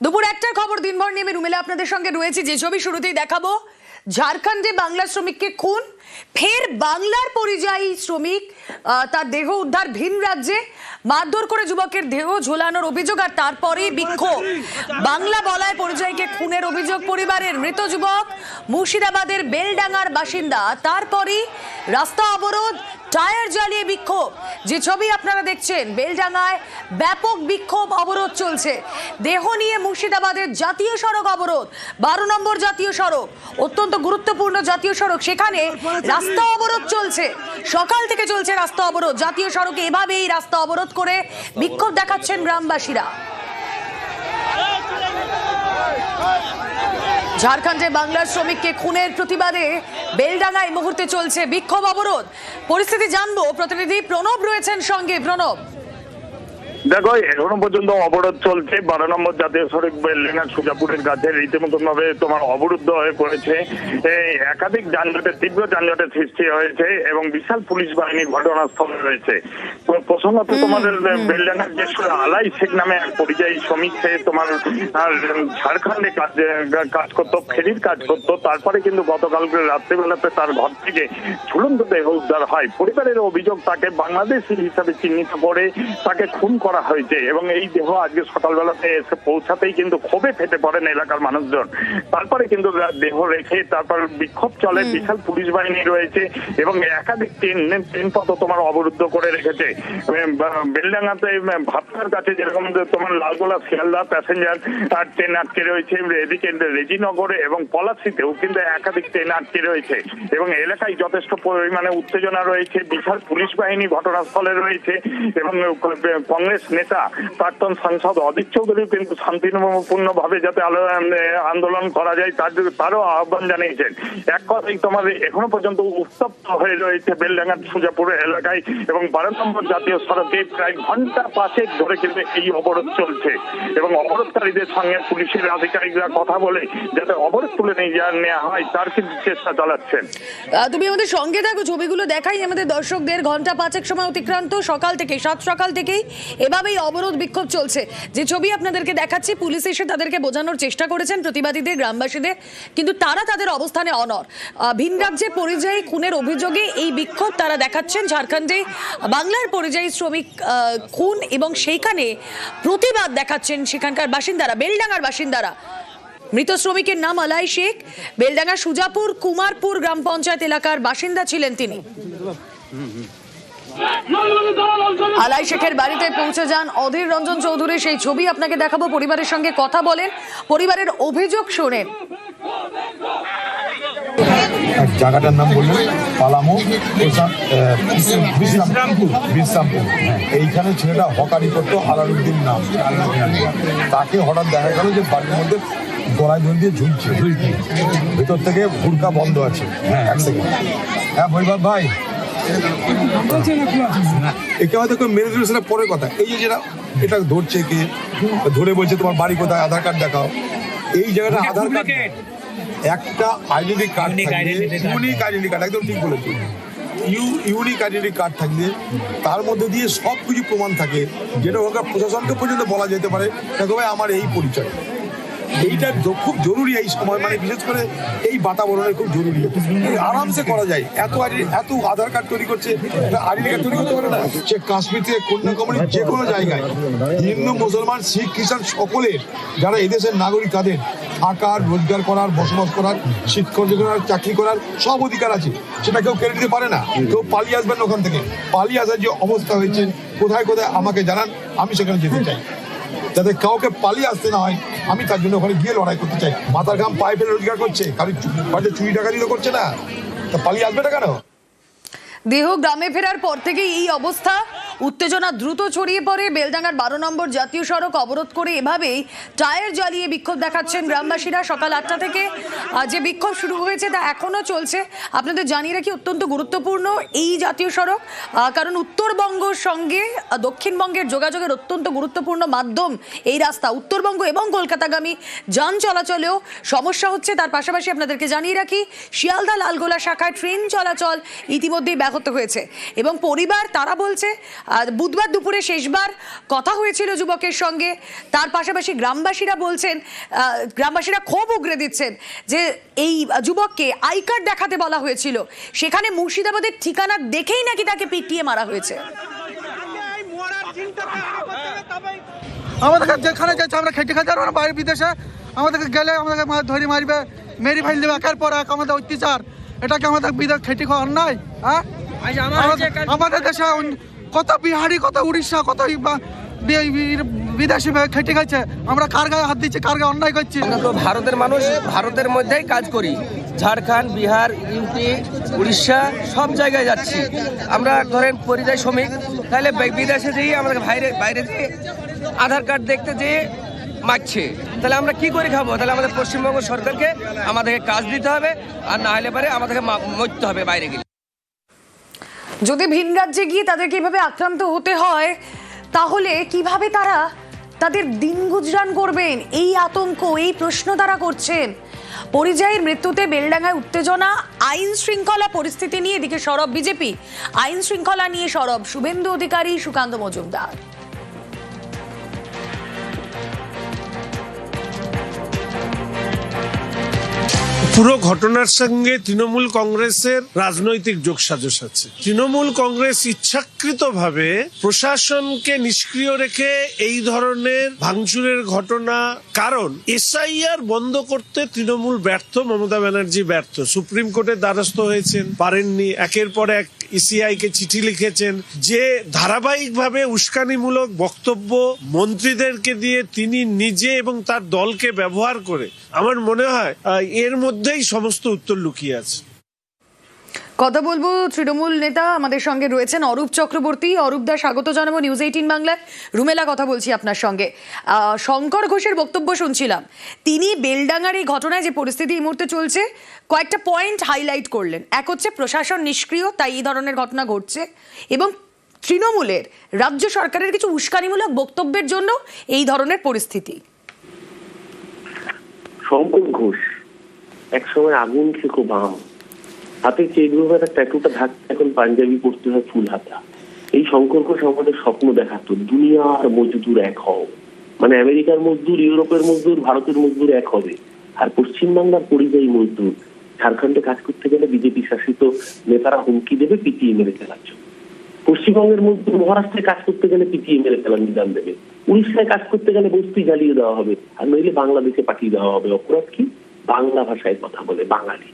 দুপুর একটার খবর দিনভর নিয়ে আমি রুমেলা আপনাদের সঙ্গে রয়েছি। যে ছবি শুরুতেই দেখাবো, ঝাড়খণ্ডে বাংলা শ্রমিককে খুন, ফের বাংলার পরিযায়ী শ্রমিক তার দেহ উদ্ধার ভিন রাজ্যে, মারধর করে যুবকের দেহ ঝোলানোর অভিযোগ আর তারপরেই বিক্ষোভ। বাংলা বলায় পরিযায়ীকে খুনের অভিযোগ পরিবারের। মৃত যুবক মুর্শিদাবাদের বেলডাঙ্গার বাসিন্দা, তারপরই রাস্তা অবরোধ, টায়ার জ্বালিয়ে বিক্ষোভ। যে ছবি আপনারা দেখছেন, বেলডাঙ্গায় ব্যাপক বিক্ষোভ অবরোধ চলছে। দেহ নিয়ে মুর্শিদাবাদের জাতীয় সড়ক অবরোধ, 12 নম্বর জাতীয় সড়ক, অত্যন্ত গুরুত্বপূর্ণ জাতীয় সড়ক, সেখানে রাস্তা অবরোধ চলছে। সকাল থেকে চলছে রাস্তা অবরোধ জাতীয় সড়কে। এভাবেই রাস্তা অবরোধ করে বিক্ষোভ দেখাচ্ছেন গ্রামবাসীরা। ঝাড়খণ্ডে বাংলার শ্রমিককে খুনের প্রতিবাদে বেলডাঙ্গায় এই মুহূর্তে চলছে বিক্ষোভ অবরোধ। পরিস্থিতি জানবো, প্রতিনিধি প্রণব রয়েছেন সঙ্গে। প্রণব, দেখো, এখনো পর্যন্ত অবরোধ চলছে। 12 নম্বর জাতীয় সড়ক বেলডাঙ্গা সুজাপুরের কাছে রীতিমতন ভাবে তোমার অবরুদ্ধ হয়ে পড়েছে। একাধিক যানজটের, তীব্র যানজটের সৃষ্টি হয়েছে এবং বিশাল পুলিশ বাহিনী ঘটনাস্থলে রয়েছে। প্রসঙ্গত তোমাদের বেলডাঙ্গার যে আলাই শেখ নামে এক পরিযায়ী শ্রমিক, সে তোমার ঝাড়খণ্ডে কাজ করতো, ফেরির কাজ করতো। তারপরে কিন্তু গতকালকে রাত্রিবেলাতে তার ঘর থেকে ঝুলন্ত দেহ উদ্ধার হয়। পরিবারের অভিযোগ, তাকে বাংলাদেশি হিসাবে চিহ্নিত করে তাকে খুন করা হয়েছে এবং এই দেহ আজকে সকালবেলাতে এসে পৌঁছাতেই কিন্তু ক্ষোভে ফেটে পড়েন এলাকার মানুষজন। তারপরে কিন্তু দেহ রেখে তারপর বিক্ষোভ চলে। বিশাল পুলিশ বাহিনী রয়েছে এবং একাধিক ট্রেনপথ তোমার অবরুদ্ধ করে রেখেছে। বেলডাঙ্গাতে ভাবনার কাছে যেরকম তোমার লালগোলা শিয়ালদা প্যাসেঞ্জার ট্রেন আটকে রয়েছে, এদিকে রেজিনগরে এবং পলাশিতেও কিন্তু একাধিক ট্রেন আটকে রয়েছে এবং এলাকায় যথেষ্ট পরিমাণে উত্তেজনা রয়েছে। বিশাল পুলিশ বাহিনী ঘটনাস্থলে রয়েছে এবং কংগ্রেস নেতা প্রাক্তন সাংসদ অজিত চৌধুরী কিন্তু শান্তিপূর্ণ ভাবে যাতে আন্দোলন করা যায় তারও আহ্বান জানিয়েছেন। এক কথাই তোমার এখনো পর্যন্ত উত্তপ্ত হয়ে রয়েছে বেলডাঙ্গার সুজাপুর এলাকায় এবং 12 নম্বর জাতীয় সড়কে প্রায় ঘন্টা 5 ধরে কিন্তু এই অবরোধ চলছে এবং অবরোধকারীদের সঙ্গে পুলিশের আধিকারিকরা কথা বলে যাতে অবরোধ তুলে নেওয়া হয় তার কিন্তু চেষ্টা চালাচ্ছেন। তুমি আমাদের সঙ্গে থাকো, ছবিগুলো দেখাই আমাদের দর্শকদের। ঘন্টা 5 সময় অতিক্রান্ত, সকাল থেকে, সাত সকাল থেকেই এভাবেই অবরোধ বিক্ষোভ চলছে। যে ছবি আপনাদেরকে দেখাচ্ছি, পুলিশ এসে তাদেরকে বোঝানোর চেষ্টা করেছেন, প্রতিবাদীদের, গ্রামবাসীদের, কিন্তু তারা তাদের অবস্থানে অনড়। ভিন রাজ্যে পরিযায়ী খুনের অভিযোগে এই বিক্ষোভ তারা দেখাচ্ছেন। ঝাড়খণ্ডে বাংলার পরিযায়ী শ্রমিক খুন এবং সেইখানে প্রতিবাদ দেখাচ্ছেন সেখানকার বাসিন্দারা, বেলডাঙ্গার বাসিন্দারা। মৃত শ্রমিকের নাম আলাই শেখ, বেলডাঙ্গা সুজাপুর কুমারপুর গ্রাম পঞ্চায়েত এলাকার বাসিন্দা ছিলেন তিনি। আলাই শেখের বাড়িতে পৌঁছে যান অধীর রঞ্জন চৌধুরী, সেই ছবি আপনাকে দেখাবো। পরিবারের সঙ্গে কথা বলেন, পরিবারের অভিযোগ শোনেন। জায়গাটার নাম বললেন পালামো, বিশ্রামপুর। এইখানে ছেলেটা হকারি করতো, আলারুদ্দিন নাম। তাকে হঠাৎ দেখা গেল যে বাড়ির মধ্যে গলায় ধরে দিয়ে ঝুলছে, ভেতর থেকে হুড়কা বন্ধ আছে। এক সেকেন্ড, হ্যাঁ ভৈবাব ভাই, একে হয়তো কেউ মেরে দিল, সেটা পরের কথা। এই যে যেটা এটা ধরছে, কে ধরে বলছে তোমার বাড়ি কোথায়, আধার কার্ড দেখাও। এই জায়গাটা আধার কার্ড, একটা আইডেন্টি কার্ড থাকলে, ইউনিক আইডেন্টি কার্ড, একদম ঠিক বলেছি, ইউনিক আইডেন্টি কার্ড থাকলে তার মধ্যে দিয়ে সব কিছু প্রমাণ থাকে, যেটা ওখানকার প্রশাসনকে পর্যন্ত বলা যেতে পারে দেখো ভাই আমার এই পরিচয়। এইটা খুব জরুরি এই সময়, মানে বিশেষ করে এই বাতাবরণে খুব জরুরি, আরামসে করা যায়। এত আধার কার্ড তৈরি করছে, আইডেন্টি কার্ড তৈরি করতে পারে না। সে কাশ্মীর থেকে কন্যাকুমারী যে কোনো জায়গায় হিন্দু মুসলমান শিখ খ্রিস্টান সকলের যারা এদেশের নাগরিক, তাদের থাকার, রোজগার করার, বসবাস করার, শিক্ষক করার, চাকরি করার সব অধিকার আছে। সেটা কেউ কেড়ে নিতে পারে না। কেউ পালিয়ে আসবেন ওখান থেকে, পালিয়ে আসার যে অবস্থা হয়েছে কোথায় কোথায় আমাকে জানান, আমি সেখানে যেতে চাই, যাতে কাউকে পালিয়ে আসতে না হয়। আমি তার জন্য ওখানে গিয়ে লড়াই করতে চাই। মাথার ঘাম পায়ে ফেলে রোজগার করছে, কারণ বাড়িতে চুরি ডাকাতি তো করছে না, তা পালিয়ে আসবে না কেন? দেহ গ্রামে ফেরার পর থেকেই এই অবস্থা। উত্তেজনা দ্রুত ছড়িয়ে পড়ে। বেলডাঙ্গার 12 নম্বর জাতীয় সড়ক অবরোধ করে এভাবেই টায়ার জ্বালিয়ে বিক্ষোভ দেখাচ্ছেন গ্রামবাসীরা। সকাল 8টা থেকে যে বিক্ষোভ শুরু হয়েছে তা এখনো চলছে। আপনাদের জানিয়ে রাখি, অত্যন্ত গুরুত্বপূর্ণ এই জাতীয় সড়ক, কারণ উত্তরবঙ্গের সঙ্গে দক্ষিণবঙ্গের যোগাযোগের অত্যন্ত গুরুত্বপূর্ণ মাধ্যম এই রাস্তা। উত্তরবঙ্গ এবং কলকাতাগামী যান চলাচলেও সমস্যা হচ্ছে। তার পাশাপাশি আপনাদেরকে জানিয়ে রাখি, শিয়ালদা লালগোলা শাখায় ট্রেন চলাচল ইতিমধ্যেই ব্যাহত হয়েছে এবং পরিবার তারা বলছে বুধবার দুপুরে শেষবার কথা হয়েছিল যুবকের সঙ্গে। তার পাশাপাশি গ্রামবাসীরা বলছেন, গ্রামবাসীরা ক্ষোভ উগরে দিচ্ছেন যে এই যুবককে আই কার্ড দেখাতে বলা হয়েছিল, সেখানে মুর্শিদাবাদের ঠিকানা দেখেই নাকি তাকে পিটিয়ে মারা হয়েছে। আমাদেরকে যেখানে যাচ্ছে আমরা খেটে খাতে পারবো না, বাইরে বিদেশে আমাদেরকে গেলে আমাদেরকে ধরে মারবে, মেরি ফাইল দেবে একের পর এক, আমাদের অত্যাচার। এটাকে আমাদের বিদেশ খেটে খাওয়ার নাই? হ্যাঁ, আমাদের দেশে কত বিহারি, কত উড়িষ্যা, কত বিদেশি খেটে খাচ্ছে, আমরা কার গায়ে হাত দিচ্ছি, কার গায়ে অন্যায় করছি? আমরা তো ভারতের মানুষ, ভারতের মধ্যেই কাজ করি, ঝাড়খণ্ড, বিহার, ইউপি, উড়িষ্যা সব জায়গায় যাচ্ছি। আমরা ধরেন পরিযায়ী শ্রমিক, তাহলে বিদেশে যেয়ে আমাদের বাইরে যেয়ে আধার কার্ড দেখতে যেয়ে মাগছে, তাহলে আমরা কি করে খাবো? তাহলে আমাদের পশ্চিমবঙ্গ সরকারকে আমাদেরকে কাজ দিতে হবে, আর না হলে পরে আমাদেরকে মরতে হবে বাইরে গেলে। যদি ভিন রাজ্যে গিয়ে তাদেরকে এভাবে আক্রান্ত হতে হয়, তাহলে কিভাবে তারা তাদের দিন গুজরান করবেন? এই আতঙ্ক, এই প্রশ্ন তারা করছেন। পরিযায়ীর মৃত্যুতে বেলডাঙ্গায় উত্তেজনা, আইন শৃঙ্খলা পরিস্থিতি নিয়ে এদিকে সরব বিজেপি, আইন শৃঙ্খলা নিয়ে সরব শুভেন্দু অধিকারী, সুকান্ত মজুমদার। পুরো ঘটনার সঙ্গে তৃণমূল কংগ্রেসের রাজনৈতিক যোগসাজশ আছে। তৃণমূল কংগ্রেস ইচ্ছাকৃতভাবে প্রশাসনকে নিষ্ক্রিয় রেখে এই ধরনের ভাঙচুরের ঘটনা, কারণ এসআইআর বন্ধ করতে তৃণমূল ব্যর্থ, মমতা ব্যানার্জি ব্যর্থ, সুপ্রিম কোর্টের দ্বারস্থ হয়েছেন, পারেননি, একের পর এক ইসিআই কে চিঠি লিখেছেন, যে ধারাবাহিকভাবে উস্কানিমূলক বক্তব্য মন্ত্রীদেরকে দিয়ে তিনি নিজে এবং তার দলকে ব্যবহার করে, আমার মনে হয় এর মধ্যেই সমস্ত উত্তর লুকিয়ে আছে। কথা বলবো তৃণমূল নেতা আমাদের সঙ্গে রয়েছেন অরূপ চক্রবর্তী। অরূপ দা, স্বাগত জানাবো নিউজ 18 বাংলায়। রুমেলা কথা বলছি আপনার সঙ্গে। শঙ্কর ঘোষের বক্তব্য শুনছিলাম, তিনি বেলডাঙ্গার এই ঘটনায় যে পরিস্থিতি এই মুহূর্তে চলছে, কয়েকটা পয়েন্ট হাইলাইট করলেন। এক হচ্ছে প্রশাসন নিষ্ক্রিয়, তাই এই ধরনের ঘটনা ঘটছে, এবং তৃণমূলের, রাজ্য সরকারের কিছু উস্কানিমূলক বক্তব্যের জন্য এই ধরনের পরিস্থিতি। শঙ্কর ঘোষ একসময় আগুন খেকো বাম, হাতে চেকগুলো ট্যাটুটা থাকতে এখন পাঞ্জাবি পড়তে হয় ফুল হাতা। এই শঙ্কর ঘোষ আমাদের স্বপ্ন দেখাতো দুনিয়ার মজদুর এক হও, মানে আমেরিকার মজদুর, ইউরোপের মজদুর, ভারতের মজদুর এক হবে। আর পশ্চিমবাংলার পরিযায়ী মজদুর ঝাড়খণ্ডে কাজ করতে গেলে বিজেপি শাসিত নেতারা হুমকি দেবে পিটিয়ে মেরে ফেলার জন্য। পশ্চিমবঙ্গের মজদুর মহারাষ্ট্রে কাজ করতে গেলে পিটিয়ে মেরে ফেলার নিদান দেবে। উড়িষ্যায় কাজ করতে গেলে বস্তি জ্বালিয়ে দেওয়া হবে, আর নইলে বাংলাদেশে পাঠিয়ে দেওয়া হবে। অপরাধ কি? বাংলা ভাষায় কথা বলে বাঙালি।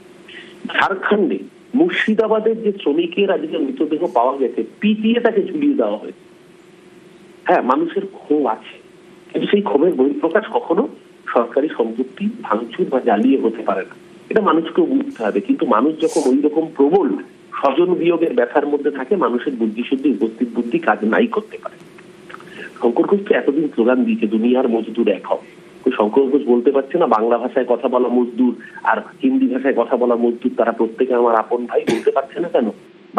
ঝাড়খণ্ডে মুর্শিদাবাদের যে শ্রমিকের আজকে মৃতদেহ পাওয়া গেছে, পিটিয়ে তাকে ঝুলিয়ে দেওয়া হয়েছে। হ্যাঁ, মানুষের ক্ষোভ আছে, কিন্তু সেই ক্ষোভের বহিঃপ্রকাশ কখনো সরকারি সম্পত্তি ভাঙচুর বা জ্বালিয়ে হতে পারে না, এটা মানুষকেও বুঝতে হবে। কিন্তু মানুষ যখন ওই রকম প্রবল স্বজন বিয়োগের ব্যথার মধ্যে থাকে, মানুষের বুদ্ধিশুদ্ধি, উপস্থিত বুদ্ধি কাজ নাই করতে পারে। শঙ্কর ঘোষ তো এতদিন স্লোগান দিয়েছে দুনিয়ার মজদুর এক হবে, ওই শঙ্কর ঘোষ বলতে পারছে না বাংলা ভাষায় কথা বলা মজদুর আর হিন্দি ভাষায় কথা বলা মজদুর তারা প্রত্যেকে আমার আপন ভাই, বলতে পারছে না কেন?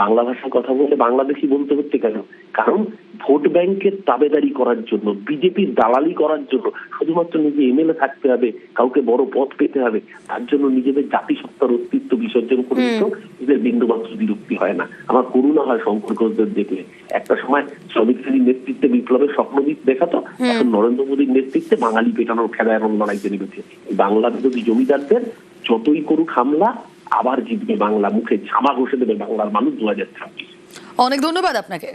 বাংলা ভাষায় কথা বললে বাংলাদেশি বলতে হচ্ছে কেন? কারণ ভোট ব্যাংকের তাবেদারি করার জন্য, বিজেপির দালালি করার জন্য শুধুমাত্র নিজে এমএলএ থাকতে হবে, কাউকে বড় পদ পেতে হবে, তার জন্য নিজেদের জাতিসত্তার অস্তিত্ব বিসর্জন করে দিত, নিজের বিন্দুমাত্র বিরক্তি হয় না। আমার করুণা হয় শঙ্কর ঘোষদের দেখলে। একটা সময় শ্রমিক শ্রেণীর নেতৃত্বে বিপ্লবের স্বপ্ন দেখাতো, এখন নরেন্দ্র মোদীর নেতৃত্বে বাঙালি পেটানোর খেলায় লড়াইতে নেমেছে। বাংলা বিরোধী জমিদারদের যতই করুক হামলা, আবার জিতবে বাংলা, মুখে ঝামা ঘষে দেবে বাংলার মানুষ 2026। অনেক ধন্যবাদ আপনাকে।